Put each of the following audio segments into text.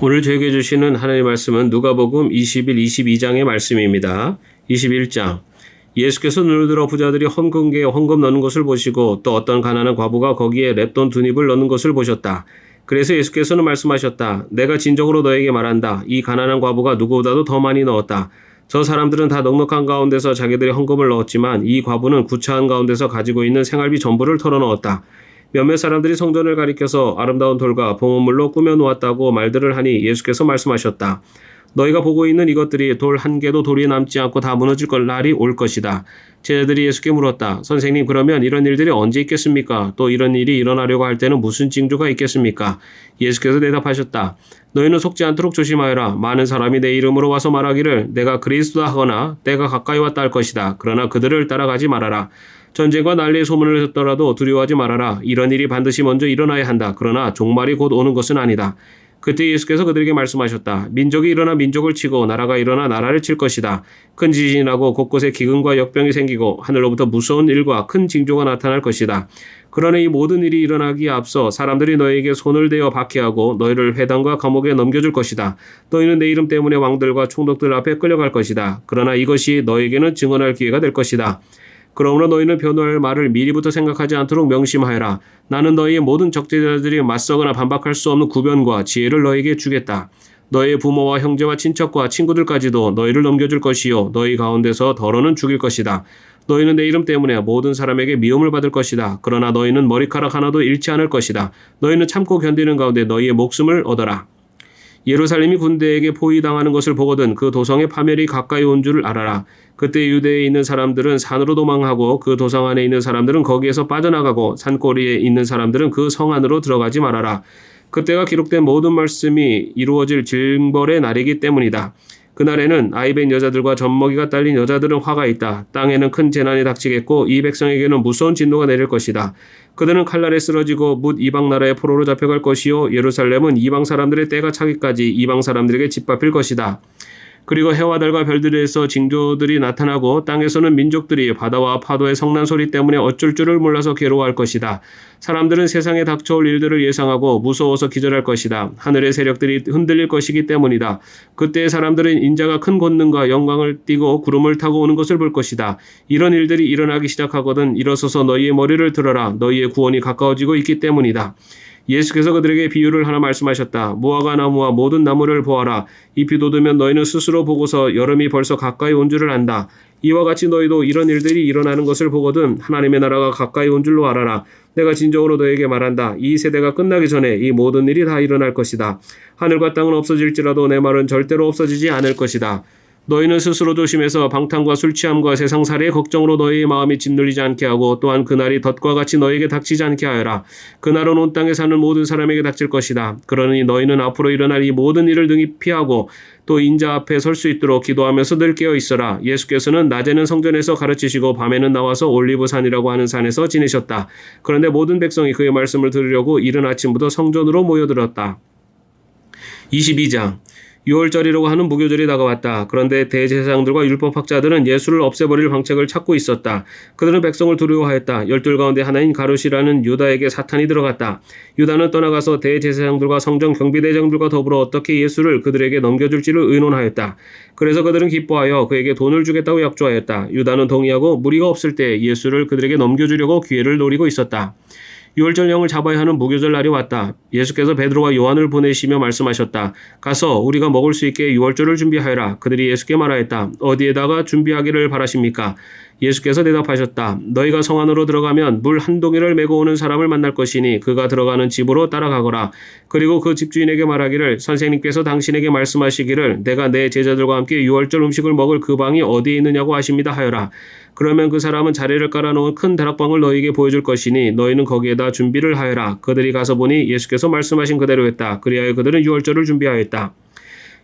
오늘 저에게 주시는 하나님의 말씀은 누가복음 20일 22장의 말씀입니다. 21장. 예수께서 눈을 들어 부자들이 헌금계에 헌금 넣는 것을 보시고 또 어떤 가난한 과부가 거기에 랩돈 2닙을 넣는 것을 보셨다. 그래서 예수께서는 말씀하셨다. 내가 진정으로 너에게 말한다. 이 가난한 과부가 누구보다도 더 많이 넣었다. 저 사람들은 다 넉넉한 가운데서 자기들의 헌금을 넣었지만 이 과부는 구차한 가운데서 가지고 있는 생활비 전부를 털어넣었다. 몇몇 사람들이 성전을 가리켜서 아름다운 돌과 봉헌물로 꾸며놓았다고 말들을 하니 예수께서 말씀하셨다. 너희가 보고 있는 이것들이 돌 한 개도 돌이 남지 않고 다 무너질 날이 올 것이다. 제자들이 예수께 물었다. 선생님, 그러면 이런 일들이 언제 있겠습니까? 또 이런 일이 일어나려고 할 때는 무슨 징조가 있겠습니까? 예수께서 대답하셨다. 너희는 속지 않도록 조심하여라. 많은 사람이 내 이름으로 와서 말하기를 내가 그리스도다 하거나 때가 가까이 왔다 할 것이다. 그러나 그들을 따라가지 말아라. 전쟁과 난리의 소문을 듣더라도 두려워하지 말아라. 이런 일이 반드시 먼저 일어나야 한다. 그러나 종말이 곧 오는 것은 아니다. 그때 예수께서 그들에게 말씀하셨다. 민족이 일어나 민족을 치고 나라가 일어나 나라를 칠 것이다. 큰 지진이 나고 곳곳에 기근과 역병이 생기고 하늘로부터 무서운 일과 큰 징조가 나타날 것이다. 그러나 이 모든 일이 일어나기에 앞서 사람들이 너희에게 손을 대어 박해하고 너희를 회당과 감옥에 넘겨줄 것이다. 너희는 내 이름 때문에 왕들과 총독들 앞에 끌려갈 것이다. 그러나 이것이 너희에게는 증언할 기회가 될 것이다. 그러므로 너희는 변호할 말을 미리부터 생각하지 않도록 명심하여라. 나는 너희의 모든 적대자들이 맞서거나 반박할 수 없는 구변과 지혜를 너희에게 주겠다. 너희의 부모와 형제와 친척과 친구들까지도 너희를 넘겨줄 것이요 너희 가운데서 더러는 죽일 것이다. 너희는 내 이름 때문에 모든 사람에게 미움을 받을 것이다. 그러나 너희는 머리카락 하나도 잃지 않을 것이다. 너희는 참고 견디는 가운데 너희의 목숨을 얻어라. 예루살렘이 군대에게 포위당하는 것을 보거든 그 도성의 파멸이 가까이 온 줄을 알아라. 그때 유대에 있는 사람들은 산으로 도망하고 그 도성 안에 있는 사람들은 거기에서 빠져나가고 산골리에 있는 사람들은 그 성 안으로 들어가지 말아라. 그때가 기록된 모든 말씀이 이루어질 징벌의 날이기 때문이다. 그날에는 아이벤 여자들과 젖먹이가 딸린 여자들은 화가 있다. 땅에는 큰 재난이 닥치겠고 이 백성에게는 무서운 진노가 내릴 것이다. 그들은 칼날에 쓰러지고 뭇 이방 나라의 포로로 잡혀갈 것이요 예루살렘은 이방 사람들의 때가 차기까지 이방 사람들에게 짓밟힐 것이다. 그리고 해와 달과 별들에서 징조들이 나타나고 땅에서는 민족들이 바다와 파도의 성난 소리 때문에 어쩔 줄을 몰라서 괴로워할 것이다. 사람들은 세상에 닥쳐올 일들을 예상하고 무서워서 기절할 것이다. 하늘의 세력들이 흔들릴 것이기 때문이다. 그때 사람들은 인자가 큰 권능과 영광을 띠고 구름을 타고 오는 것을 볼 것이다. 이런 일들이 일어나기 시작하거든 일어서서 너희의 머리를 들어라. 너희의 구원이 가까워지고 있기 때문이다. 예수께서 그들에게 비유를 하나 말씀하셨다. 무화과 나무와 모든 나무를 보아라. 잎이 돋으면 너희는 스스로 보고서 여름이 벌써 가까이 온 줄을 안다. 이와 같이 너희도 이런 일들이 일어나는 것을 보거든 하나님의 나라가 가까이 온 줄로 알아라. 내가 진정으로 너에게 말한다. 이 세대가 끝나기 전에 이 모든 일이 다 일어날 것이다. 하늘과 땅은 없어질지라도 내 말은 절대로 없어지지 않을 것이다. 너희는 스스로 조심해서 방탕과 술 취함과 세상살이의 걱정으로 너희의 마음이 짓눌리지 않게 하고 또한 그날이 덫과 같이 너희에게 닥치지 않게 하여라. 그날은 온 땅에 사는 모든 사람에게 닥칠 것이다. 그러니 너희는 앞으로 일어날 이 모든 일을 능히 피하고 또 인자 앞에 설 수 있도록 기도하면서 늘 깨어 있어라. 예수께서는 낮에는 성전에서 가르치시고 밤에는 나와서 올리브산이라고 하는 산에서 지내셨다. 그런데 모든 백성이 그의 말씀을 들으려고 이른 아침부터 성전으로 모여들었다. 22장. 유월절이라고 하는 무교절이 다가왔다. 그런데 대제사장들과 율법학자들은 예수를 없애버릴 방책을 찾고 있었다. 그들은 백성을 두려워하였다. 12 가운데 하나인 가룟이라는 유다에게 사탄이 들어갔다. 유다는 떠나가서 대제사장들과 성전 경비대장들과 더불어 어떻게 예수를 그들에게 넘겨줄지를 의논하였다. 그래서 그들은 기뻐하여 그에게 돈을 주겠다고 약조하였다. 유다는 동의하고 무리가 없을 때 예수를 그들에게 넘겨주려고 기회를 노리고 있었다. 유월절령을 잡아야 하는 무교절 날이 왔다. 예수께서 베드로와 요한을 보내시며 말씀하셨다. 가서 우리가 먹을 수 있게 유월절을 준비하여라. 그들이 예수께 말하였다. 어디에다가 준비하기를 바라십니까? 예수께서 대답하셨다. 너희가 성 안으로 들어가면 물 한 동이를 메고 오는 사람을 만날 것이니 그가 들어가는 집으로 따라가거라. 그리고 그 집주인에게 말하기를 선생님께서 당신에게 말씀하시기를 내가 내 제자들과 함께 유월절 음식을 먹을 그 방이 어디에 있느냐고 하십니다 하여라. 그러면 그 사람은 자리를 깔아놓은 큰 다락방을 너희에게 보여줄 것이니 너희는 거기에다 준비를 하여라. 그들이 가서 보니 예수께서 말씀하신 그대로 했다. 그리하여 그들은 유월절을 준비하였다.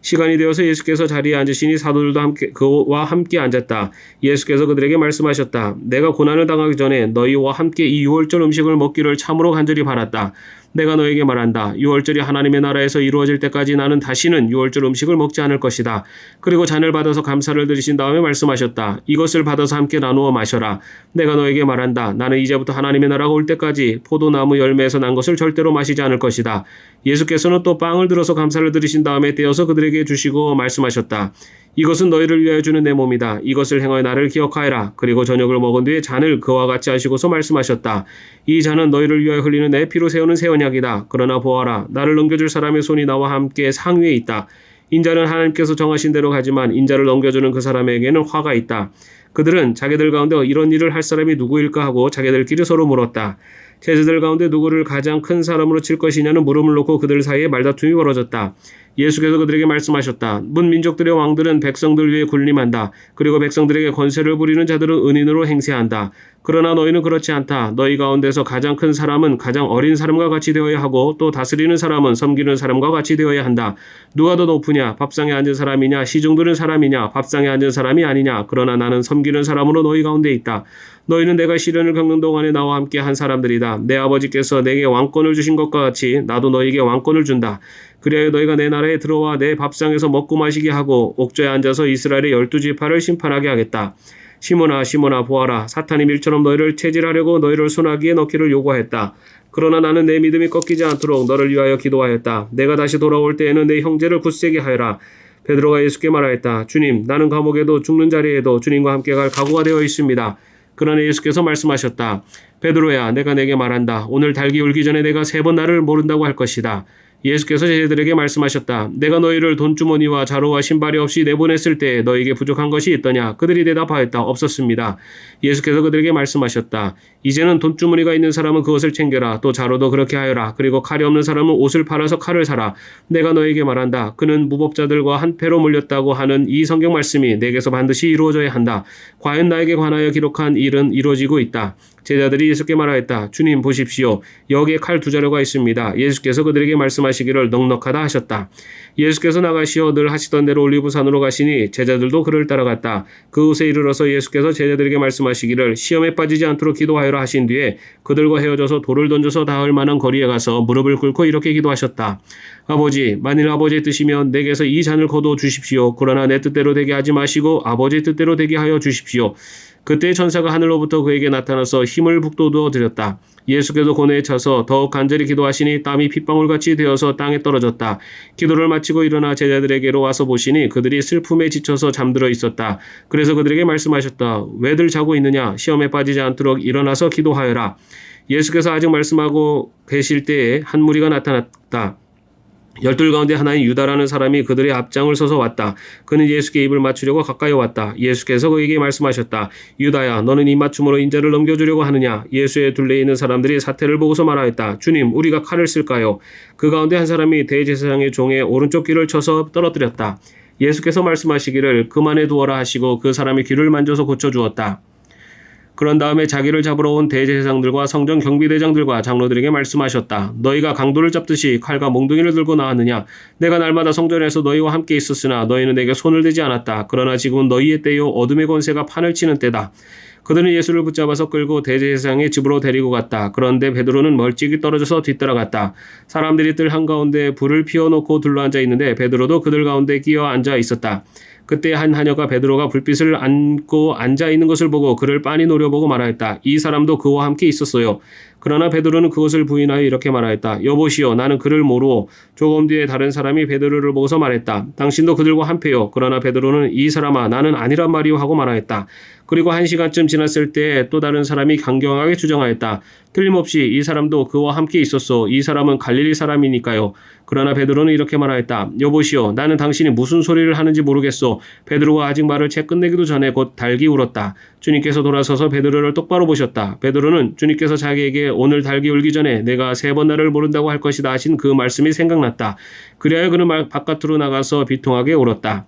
시간이 되어서 예수께서 자리에 앉으시니 사도들도 그와 함께 앉았다. 예수께서 그들에게 말씀하셨다. 내가 고난을 당하기 전에 너희와 함께 이 유월절 음식을 먹기를 참으로 간절히 바랐다. 내가 너에게 말한다. 유월절이 하나님의 나라에서 이루어질 때까지 나는 다시는 유월절 음식을 먹지 않을 것이다. 그리고 잔을 받아서 감사를 드리신 다음에 말씀하셨다. 이것을 받아서 함께 나누어 마셔라. 내가 너에게 말한다. 나는 이제부터 하나님의 나라가 올 때까지 포도나무 열매에서 난 것을 절대로 마시지 않을 것이다. 예수께서는 또 빵을 들어서 감사를 드리신 다음에 떼어서 그들에게 주시고 말씀하셨다. 이것은 너희를 위하여 주는 내 몸이다. 이것을 행하여 나를 기억하여라. 그리고 저녁을 먹은 뒤에 잔을 그와 같이 하시고서 말씀하셨다. 이 잔은 너희를 위하여 흘리는 내 피로 세우는 새 언약이다. 그러나 보아라. 나를 넘겨줄 사람의 손이 나와 함께 상위에 있다. 인자는 하나님께서 정하신 대로 가지만 인자를 넘겨주는 그 사람에게는 화가 있다. 그들은 자기들 가운데 이런 일을 할 사람이 누구일까 하고 자기들끼리 서로 물었다. 제자들 가운데 누구를 가장 큰 사람으로 칠 것이냐는 물음을 놓고 그들 사이에 말다툼이 벌어졌다. 예수께서 그들에게 말씀하셨다. 문민족들의 왕들은 백성들 위에 군림한다. 그리고 백성들에게 권세를 부리는 자들은 은인으로 행세한다. 그러나 너희는 그렇지 않다. 너희 가운데서 가장 큰 사람은 가장 어린 사람과 같이 되어야 하고 또 다스리는 사람은 섬기는 사람과 같이 되어야 한다. 누가 더 높으냐? 밥상에 앉은 사람이냐? 시중 들은 사람이냐? 밥상에 앉은 사람이 아니냐? 그러나 나는 섬기는 사람으로 너희 가운데 있다. 너희는 내가 시련을 겪는 동안에 나와 함께 한 사람들이다. 내 아버지께서 내게 왕권을 주신 것과 같이 나도 너희에게 왕권을 준다. 그리하여 너희가 내 나라에 들어와 내 밥상에서 먹고 마시게 하고 옥좌에 앉아서 이스라엘의 12지파를 심판하게 하겠다. 시몬아 시몬아 보아라. 사탄이 밀처럼 너희를 체질하려고 너희를 소나기에 넣기를 요구하였다. 그러나 나는 내 믿음이 꺾이지 않도록 너를 위하여 기도하였다. 내가 다시 돌아올 때에는 내 형제를 굳세게 하여라. 베드로가 예수께 말하였다. 주님, 나는 감옥에도 죽는 자리에도 주님과 함께 갈 각오가 되어 있습니다. 그러나 예수께서 말씀하셨다. 베드로야, 내가 내게 말한다. 오늘 달기 울기 전에 내가 3번 나를 모른다고 할 것이다. 예수께서 제자들에게 말씀하셨다. 내가 너희를 돈주머니와 자루와 신발이 없이 내보냈을 때 너희에게 부족한 것이 있더냐? 그들이 대답하였다. 없었습니다. 예수께서 그들에게 말씀하셨다. 이제는 돈주머니가 있는 사람은 그것을 챙겨라. 또 자루도 그렇게 하여라. 그리고 칼이 없는 사람은 옷을 팔아서 칼을 사라. 내가 너희에게 말한다. 그는 무법자들과 한 패로 몰렸다고 하는 이 성경 말씀이 내게서 반드시 이루어져야 한다. 과연 나에게 관하여 기록한 일은 이루어지고 있다. 제자들이 예수께 말하였다. 주님 보십시오. 여기에 칼 2자루가 있습니다. 예수께서 그들에게 말씀하시기를 넉넉하다 하셨다. 예수께서 나가시어 늘 하시던 대로 올리브산으로 가시니 제자들도 그를 따라갔다. 그곳에 이르러서 예수께서 제자들에게 말씀하시기를 시험에 빠지지 않도록 기도하여라 하신 뒤에 그들과 헤어져서 돌을 던져서 닿을 만한 거리에 가서 무릎을 꿇고 이렇게 기도하셨다. 아버지, 만일 아버지의 뜻이면 내게서 이 잔을 거두어 주십시오. 그러나 내 뜻대로 되게 하지 마시고 아버지의 뜻대로 되게 하여 주십시오. 그때 천사가 하늘로부터 그에게 나타나서 힘을 북돋워 드렸다. 예수께서 고뇌에 차서 더욱 간절히 기도하시니 땀이 핏방울같이 되어서 땅에 떨어졌다. 기도를 마치고 일어나 제자들에게로 와서 보시니 그들이 슬픔에 지쳐서 잠들어 있었다. 그래서 그들에게 말씀하셨다. 왜들 자고 있느냐? 시험에 빠지지 않도록 일어나서 기도하여라. 예수께서 아직 말씀하고 계실 때에 한 무리가 나타났다. 12 가운데 하나인 유다라는 사람이 그들의 앞장을 서서 왔다. 그는 예수께 입을 맞추려고 가까이 왔다. 예수께서 그에게 말씀하셨다. 유다야, 너는 이 맞춤으로 인자를 넘겨주려고 하느냐? 예수의 둘레에 있는 사람들이 사태를 보고서 말하였다. 주님, 우리가 칼을 쓸까요? 그 가운데 한 사람이 대제사장의 종의 오른쪽 귀를 쳐서 떨어뜨렸다. 예수께서 말씀하시기를 그만해 두어라 하시고 그 사람의 귀를 만져서 고쳐주었다. 그런 다음에 자기를 잡으러 온 대제사장들과 성전 경비대장들과 장로들에게 말씀하셨다. 너희가 강도를 잡듯이 칼과 몽둥이를 들고 나왔느냐? 내가 날마다 성전에서 너희와 함께 있었으나 너희는 내게 손을 대지 않았다. 그러나 지금은 너희의 때요 어둠의 권세가 판을 치는 때다. 그들은 예수를 붙잡아서 끌고 대제사장의 집으로 데리고 갔다. 그런데 베드로는 멀찍이 떨어져서 뒤따라갔다. 사람들이 뜰 한가운데 불을 피워놓고 둘러앉아 있는데 베드로도 그들 가운데 끼어 앉아 있었다. 그때 한 하녀가 베드로가 불빛을 안고 앉아 있는 것을 보고 그를 빤히 노려보고 말하였다. 이 사람도 그와 함께 있었어요. 그러나 베드로는 그것을 부인하여 이렇게 말하였다. 여보시오, 나는 그를 모르오. 조금 뒤에 다른 사람이 베드로를 보고서 말했다. 당신도 그들과 한패요. 그러나 베드로는 이 사람아, 나는 아니란 말이오 하고 말하였다. 그리고 1시간쯤 지났을 때 또 다른 사람이 강경하게 주장하였다. 틀림없이 이 사람도 그와 함께 있었소. 이 사람은 갈릴리 사람이니까요. 그러나 베드로는 이렇게 말하였다. 여보시오, 나는 당신이 무슨 소리를 하는지 모르겠소. 베드로가 아직 말을 채 끝내기도 전에 곧 달기 울었다. 주님께서 돌아서서 베드로를 똑바로 보셨다. 베드로는 주님께서 자기에게 오늘 달기 울기 전에 내가 3번 나를 모른다고 할 것이다 하신 그 말씀이 생각났다. 그리하여 그는 바깥으로 나가서 비통하게 울었다.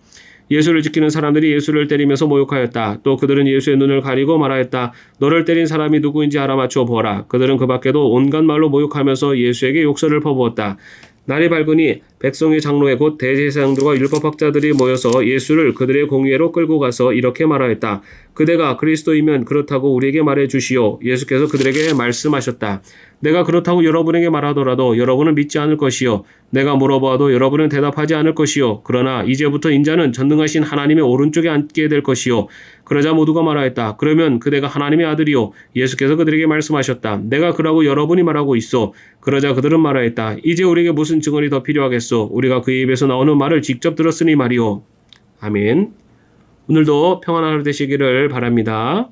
예수를 지키는 사람들이 예수를 때리면서 모욕하였다. 또 그들은 예수의 눈을 가리고 말하였다. 너를 때린 사람이 누구인지 알아맞혀 보아라. 그들은 그 밖에도 온갖 말로 모욕하면서 예수에게 욕설을 퍼부었다. 날이 밝으니 백성의 장로회 곧 대제사장들과 율법학자들이 모여서 예수를 그들의 공회로 끌고 가서 이렇게 말하였다. 그대가 그리스도이면 그렇다고 우리에게 말해 주시오. 예수께서 그들에게 말씀하셨다. 내가 그렇다고 여러분에게 말하더라도 여러분은 믿지 않을 것이요. 내가 물어봐도 여러분은 대답하지 않을 것이요. 그러나 이제부터 인자는 전능하신 하나님의 오른쪽에 앉게 될 것이요. 그러자 모두가 말하였다. 그러면 그대가 하나님의 아들이요. 예수께서 그들에게 말씀하셨다. 내가 그라고 여러분이 말하고 있어. 그러자 그들은 말하였다. 이제 우리에게 무슨 증언이 더 필요하겠소? 우리가 그의 입에서 나오는 말을 직접 들었으니 말이오. 아멘. 오늘도 평안한 하루 되시기를 바랍니다.